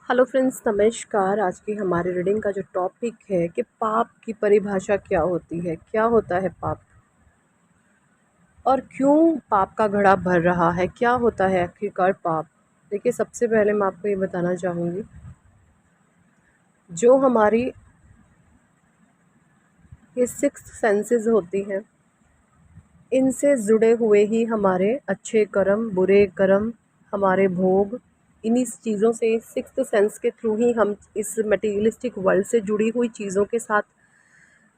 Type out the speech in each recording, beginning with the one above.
Hello friends, नमस्कार। आज की हमारी रीडिंग का जो टॉपिक है कि पाप की परिभाषा क्या होती है, क्या होता है पाप और क्यों पाप का घड़ा भर रहा है, क्या होता है आखिरकार पाप। देखिए, सबसे पहले मैं आपको ये बताना चाहूँगी, जो हमारी ये सिक्स्थ सेंसेस होती हैं, इनसे जुड़े हुए ही हमारे अच्छे कर्म, बुरे कर्म, हमारे भोग, इन्हीं चीज़ों से, सिक्स्थ सेंस के थ्रू ही हम इस मटेरियलिस्टिक वर्ल्ड से जुड़ी हुई चीज़ों के साथ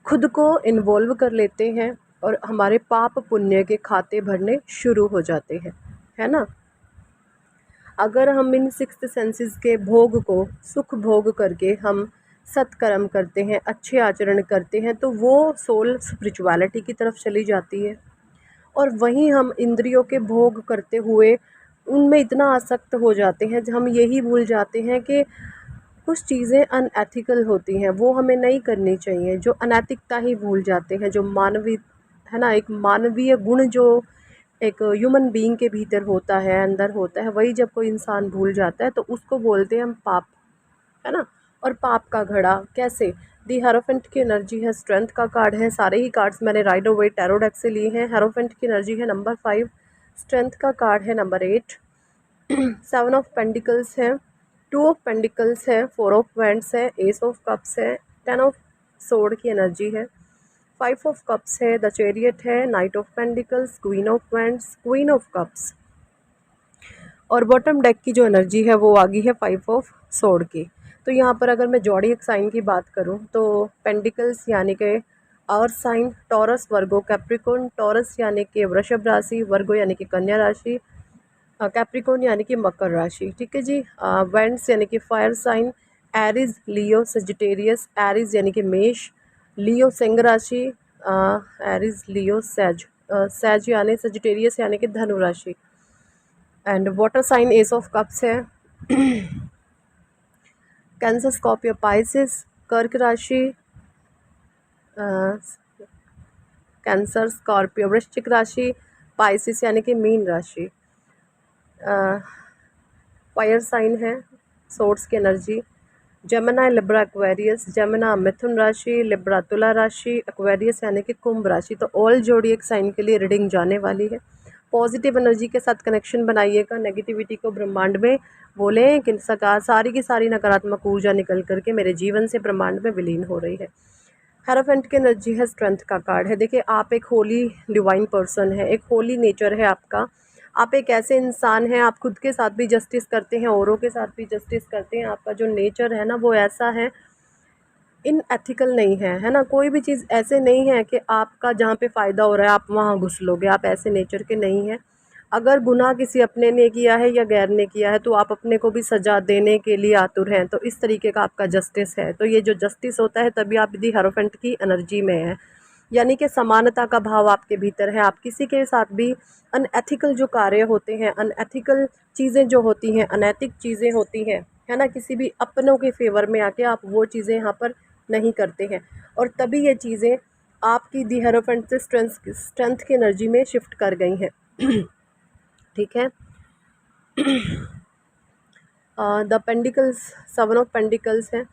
खुद को इन्वॉल्व कर लेते हैं और हमारे पाप पुण्य के खाते भरने शुरू हो जाते हैं, है ना। अगर हम इन सिक्स्थ सेंसेस के भोग को सुख भोग करके हम सत्कर्म करते हैं, अच्छे आचरण करते हैं, तो वो सोल स्पिरिचुअलिटी की तरफ चली जाती है। और वहीं हम इंद्रियों के भोग करते हुए उनमें इतना आसक्त हो जाते हैं, हम यही भूल जाते हैं कि कुछ चीज़ें अनएथिकल होती हैं, वो हमें नहीं करनी चाहिए। जो अनैतिकता ही भूल जाते हैं, जो मानवीय है ना, एक मानवीय गुण जो एक ह्यूमन बीइंग के भीतर होता है, अंदर होता है, वही जब कोई इंसान भूल जाता है तो उसको बोलते हैं हम पाप, है ना। और पाप का घड़ा कैसे, दी हेरोफेंट की एनर्जी है, स्ट्रेंथ का कार्ड है। सारे ही कार्ड्स मैंने राइडर वेट टैरो डेक से लिए हैं। हेरोफेंट की एनर्जी है नंबर 5, स्ट्रेंथ का कार्ड है नंबर 8, 7 ऑफ पेंटिकल्स है, 2 ऑफ पेंटिकल्स है, 4 ऑफ वैंड्स है, एस ऑफ कप्स है, 10 ऑफ सोर्ड की एनर्जी है, 5 ऑफ कप्स है, द चैरियट है, night of pentacles, queen of wands, queen of cups. और बॉटम डेक की जो एनर्जी है वो आ गई है 5 ऑफ सोर्ड की। तो यहाँ पर अगर मैं जॉडियक साइन की बात करूँ तो पेंटिकल्स यानी कि अर्थ साइन, टॉरस, वर्गो, कैप्रिकॉर्न। टॉरस यानी कि वृषभ राशि, वर्गो यानी कि कन्या राशि, कैप्रिकॉर्न यानी कि मकर राशि, ठीक है जी। वेंट्स यानी कि फायर साइन, एरिज, लियो, सजिटेरियस। एरिज यानी कि मेष, लियो सिंह राशि, एरिज, लियो, सैज, सैज यानी सजिटेरियस यानी कि धनु राशि। And water sign ace of cups है, कैंसर, स्कॉर्पियो, पाइसिस। कर्क राशि, कैंसर, स्कॉर्पियो, वृश्चिक राशि, पाइसिस यानी कि मीन राशि। फायर साइन है, सोर्स की energy, Gemini, Libra, Aquarius. Gemini मिथुन राशि, लिब्रा तुला राशि, एक्वेरियस यानी कि कुंभ राशि। तो ऑल जोडिएक साइन के लिए रीडिंग जाने वाली है। पॉजिटिव एनर्जी के साथ कनेक्शन बनाइएगा, नेगेटिविटी को ब्रह्मांड में बोलें कि सारी की सारी नकारात्मक ऊर्जा निकल करके मेरे जीवन से ब्रह्मांड में विलीन हो रही है। हेरोफेंट की एनर्जी है, स्ट्रेंथ का कार्ड है। देखिए, आप एक होली डिवाइन पर्सन है, एक होली नेचर है आपका। आप एक ऐसे इंसान हैं, आप खुद के साथ भी जस्टिस करते हैं, औरों के साथ भी जस्टिस करते हैं। आपका जो नेचर है ना वो ऐसा है, इन एथिकल नहीं है, है ना। कोई भी चीज़ ऐसे नहीं है कि आपका जहाँ पे फ़ायदा हो रहा है आप वहाँ घुस लोगे, आप ऐसे नेचर के नहीं हैं। अगर गुनाह किसी अपने ने किया है या गैर ने किया है तो आप अपने को भी सज़ा देने के लिए आतुर हैं। तो इस तरीके का आपका जस्टिस है। तो ये जो जस्टिस होता है तभी आप दी हेरोफेंट की एनर्जी में है, यानी कि समानता का भाव आपके भीतर है। आप किसी के साथ भी अनएथिकल जो कार्य होते हैं, अनएथिकल चीज़ें जो होती हैं, अनैतिक चीज़ें होती हैं, है ना, किसी भी अपनों के फेवर में आके आप वो चीज़ें यहाँ पर नहीं करते हैं। और तभी ये चीज़ें आपकी दी हेरोफेंट से स्ट्रेंथ की एनर्जी में शिफ्ट कर गई हैं। ठीक है। द पेंडिकल्स, 7 ऑफ पेंडिकल्स हैं।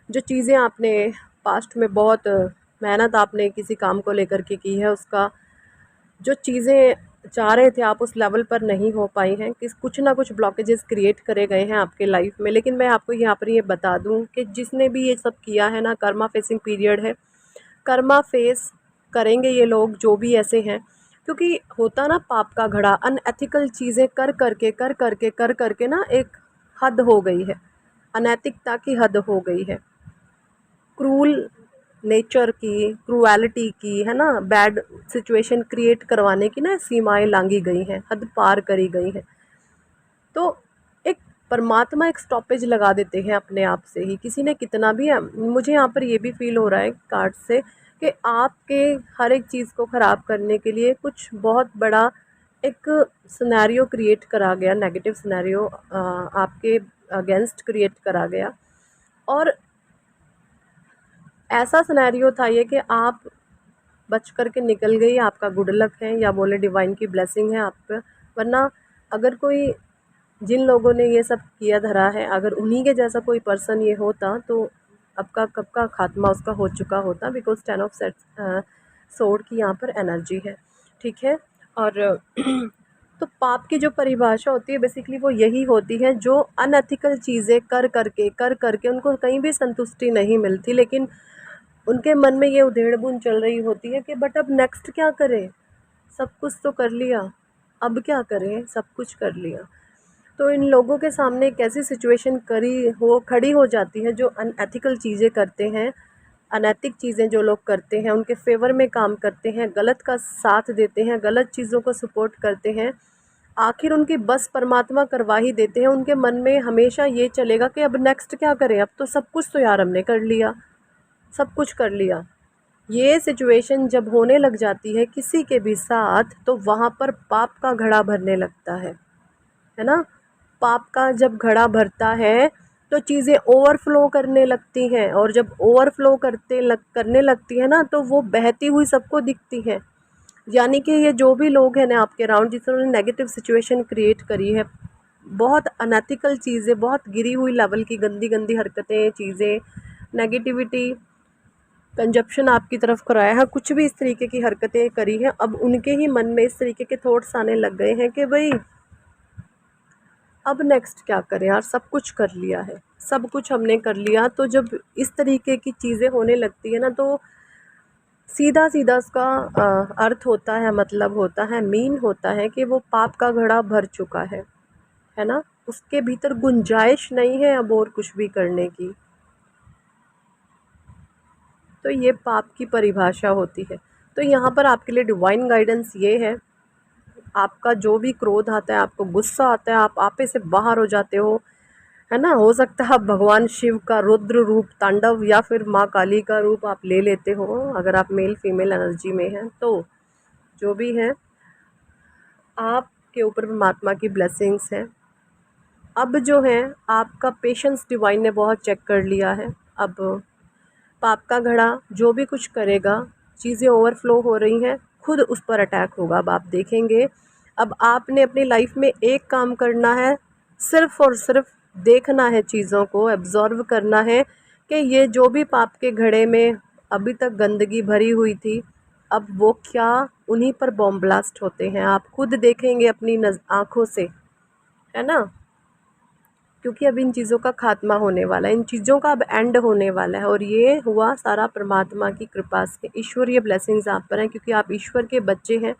जो चीज़ें आपने पास्ट में बहुत मेहनत आपने किसी काम को लेकर के की है, उसका जो चीज़ें चाह रहे थे आप उस लेवल पर नहीं हो पाई हैं, कि कुछ ना कुछ ब्लॉकेजेस क्रिएट करे गए हैं आपके लाइफ में। लेकिन मैं आपको यहाँ पर ये बता दूँ कि जिसने भी ये सब किया है ना, कर्मा फेसिंग पीरियड है, कर्मा फेस करेंगे ये लोग जो भी ऐसे हैं। क्योंकि होता ना पाप का घड़ा, अनएथिकल चीज़ें कर करके ना एक हद हो गई है, अनैतिकता की हद हो गई है, क्रूल नेचर की, क्रूएलिटी की, है ना, बैड सिचुएशन क्रिएट करवाने की ना सीमाएं लांगी गई हैं, हद पार करी गई हैं। तो एक परमात्मा एक स्टॉपेज लगा देते हैं अपने आप से ही, किसी ने कितना भी मुझे यहाँ पर ये भी फील हो रहा है कार्ड से कि आपके हर एक चीज़ को ख़राब करने के लिए कुछ बहुत बड़ा एक सिनेरियो क्रिएट करा गया, नेगेटिव सिनेरियो आपके अगेंस्ट क्रिएट करा गया। और ऐसा सिनेरियो था ये कि आप बच कर के निकल गई, आपका गुड लक है या बोले डिवाइन की ब्लेसिंग है आप पे। वरना अगर कोई जिन लोगों ने ये सब किया धरा है, अगर उन्हीं के जैसा कोई पर्सन ये होता तो अब का कब का खात्मा उसका हो चुका होता, बिकॉज 10 ऑफ सोर्ड की यहाँ पर एनर्जी है, ठीक है। और तो पाप की जो परिभाषा होती है बेसिकली वो यही होती है, जो अनएथिकल चीज़ें कर करके उनको कहीं भी संतुष्टि नहीं मिलती, लेकिन उनके मन में ये उधेड़-बुन चल रही होती है कि बट अब नेक्स्ट क्या करें, सब कुछ तो कर लिया, अब क्या करें, सब कुछ कर लिया। तो इन लोगों के सामने एक ऐसी सिचुएशन खड़ी हो जाती है, जो अनएथिकल चीज़ें करते हैं, अनैतिक चीज़ें जो लोग करते हैं, उनके फेवर में काम करते हैं, गलत का साथ देते हैं, गलत चीज़ों को सपोर्ट करते हैं, आखिर उनकी बस परमात्मा करवा ही देते हैं। उनके मन में हमेशा ये चलेगा कि अब नेक्स्ट क्या करें, अब तो सब कुछ तो यार हमने कर लिया, सब कुछ कर लिया। ये सिचुएशन जब होने लग जाती है किसी के भी साथ, तो वहाँ पर पाप का घड़ा भरने लगता है ना। पाप का जब घड़ा भरता है तो चीज़ें ओवरफ्लो करने लगती हैं, और जब ओवरफ्लो करने लगती है ना, तो वो बहती हुई सबको दिखती है। यानी कि ये जो भी लोग हैं ना आपके अराउंड, जिन्होंने नेगेटिव सिचुएशन क्रिएट करी है, बहुत अनएथिकल चीज़ें, बहुत गिरी हुई लेवल की गंदी गंदी हरकतें, चीज़ें, नेगेटिविटी, कंजप्शन आपकी तरफ कराया है, कुछ भी इस तरीके की हरकतें करी हैं, अब उनके ही मन में इस तरीके के थॉट्स आने लग गए हैं कि भाई अब नेक्स्ट क्या करें यार, सब कुछ कर लिया है, सब कुछ हमने कर लिया। तो जब इस तरीके की चीज़ें होने लगती है ना, तो सीधा सीधा उसका अर्थ होता है, मतलब होता है, मीन होता है कि वो पाप का घड़ा भर चुका है ना। उसके भीतर गुंजाइश नहीं है अब और कुछ भी करने की। तो ये पाप की परिभाषा होती है। तो यहाँ पर आपके लिए डिवाइन गाइडेंस ये है, आपका जो भी क्रोध आता है, आपको गुस्सा आता है, आप आपे से बाहर हो जाते हो, है ना। हो सकता है आप भगवान शिव का रुद्र रूप तांडव या फिर माँ काली का रूप आप ले लेते हो, अगर आप मेल फीमेल एनर्जी में हैं तो। जो भी है, आपके ऊपर परमात्मा की ब्लेसिंग्स हैं। अब जो है आपका पेशेंस डिवाइन ने बहुत चेक कर लिया है। अब पाप का घड़ा जो भी कुछ करेगा, चीज़ें ओवरफ्लो हो रही हैं, खुद उस पर अटैक होगा। अब आप देखेंगे, अब आपने अपनी लाइफ में एक काम करना है, सिर्फ़ और सिर्फ देखना है, चीज़ों को एब्ज़ॉर्व करना है कि ये जो भी पाप के घड़े में अभी तक गंदगी भरी हुई थी, अब वो क्या उन्हीं पर बॉम्ब ब्लास्ट होते हैं। आप खुद देखेंगे अपनी आँखों से, है ना। क्योंकि अब इन चीज़ों का खात्मा होने वाला है, इन चीज़ों का अब एंड होने वाला है, और ये हुआ सारा परमात्मा की कृपा से, ईश्वरीय ब्लेसिंग्स आप पर हैं, क्योंकि आप ईश्वर के बच्चे हैं।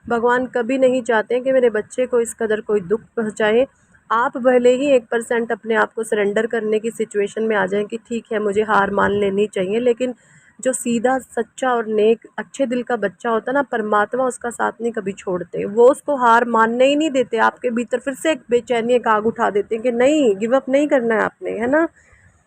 भगवान कभी नहीं चाहते हैं कि मेरे बच्चे को इस कदर कोई दुख पहुँचाए। आप भले ही 1% अपने आप को सरेंडर करने की सिचुएशन में आ जाएं कि ठीक है मुझे हार मान लेनी चाहिए, लेकिन जो सीधा सच्चा और नेक अच्छे दिल का बच्चा होता है ना, परमात्मा उसका साथ नहीं कभी छोड़ते, वो उसको हार मानने ही नहीं देते। आपके भीतर फिर से एक बेचैनी, एक आग उठा देते हैं कि नहीं, गिव अप नहीं करना है आपने, है ना।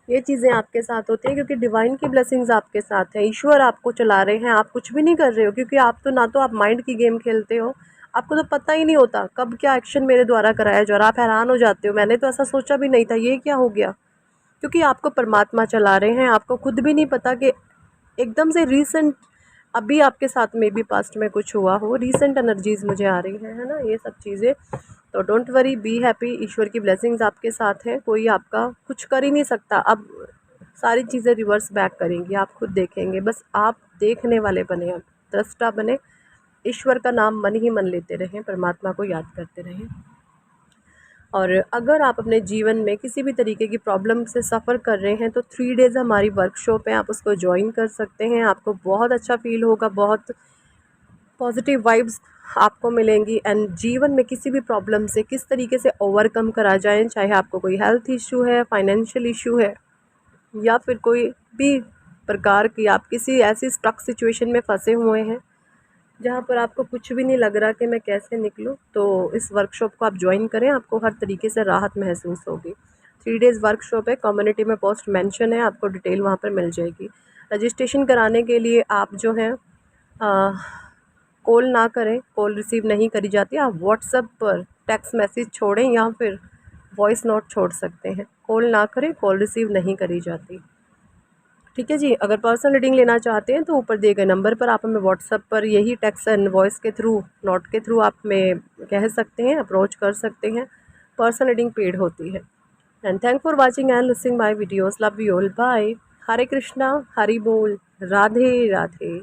ये चीज़ें आपके साथ होती हैं क्योंकि डिवाइन की ब्लेसिंग्स आपके साथ है, ईश्वर आपको चला रहे हैं, आप कुछ भी नहीं कर रहे हो। क्योंकि आप तो ना तो आप माइंड की गेम खेलते हो, आपको तो पता ही नहीं होता कब क्या एक्शन मेरे द्वारा कराया जा रहा, आप हैरान हो जाते हो, मैंने तो ऐसा सोचा भी नहीं था, ये क्या हो गया। क्योंकि आपको परमात्मा चला रहे हैं, आपको खुद भी नहीं पता कि एकदम से रीसेंट अभी आपके साथ में भी पास्ट में कुछ हुआ हो, रीसेंट एनर्जीज मुझे आ रही हैं, है ना, ये सब चीज़ें। तो डोंट वरी, बी हैप्पी, ईश्वर की ब्लेसिंग्स आपके साथ है, कोई आपका कुछ कर ही नहीं सकता। अब सारी चीज़ें रिवर्स बैक करेंगी, आप खुद देखेंगे, बस आप देखने वाले बने, अब दृष्टा बने, ईश्वर का नाम मन ही मन लेते रहें, परमात्मा को याद करते रहें। और अगर आप अपने जीवन में किसी भी तरीके की प्रॉब्लम से सफ़र कर रहे हैं तो 3 डेज़ हमारी वर्कशॉप है, आप उसको ज्वाइन कर सकते हैं। आपको बहुत अच्छा फ़ील होगा, बहुत पॉजिटिव वाइब्स आपको मिलेंगी, एंड जीवन में किसी भी प्रॉब्लम से किस तरीके से ओवरकम करा जाए, चाहे आपको कोई हेल्थ इशू है, फाइनेंशियल इशू है, या फिर कोई भी प्रकार की आप किसी ऐसी स्टक सिचुएशन में फंसे हुए हैं जहाँ पर आपको कुछ भी नहीं लग रहा कि मैं कैसे निकलूँ, तो इस वर्कशॉप को आप ज्वाइन करें, आपको हर तरीके से राहत महसूस होगी। 3 डेज़ वर्कशॉप है, कम्युनिटी में पोस्ट मेंशन है, आपको डिटेल वहाँ पर मिल जाएगी। रजिस्ट्रेशन कराने के लिए आप जो हैं कॉल ना करें, कॉल रिसीव नहीं करी जाती, आप व्हाट्सएप पर टेक्स्ट मैसेज छोड़ें या फिर वॉइस नोट छोड़ सकते हैं। कॉल ना करें, कॉल रिसीव नहीं करी जाती, ठीक है जी। अगर पर्सनल रीडिंग लेना चाहते हैं तो ऊपर दिए गए नंबर पर आप हमें व्हाट्सएप पर यही टेक्स्ट एंड वॉइस के थ्रू, नोट के थ्रू आप हमें कह सकते हैं, अप्रोच कर सकते हैं। पर्सन रीडिंग पेड होती है। And thank for watching and listening my videos. Love you all, bye. Hare Krishna, Hari बोल, राधे राधे।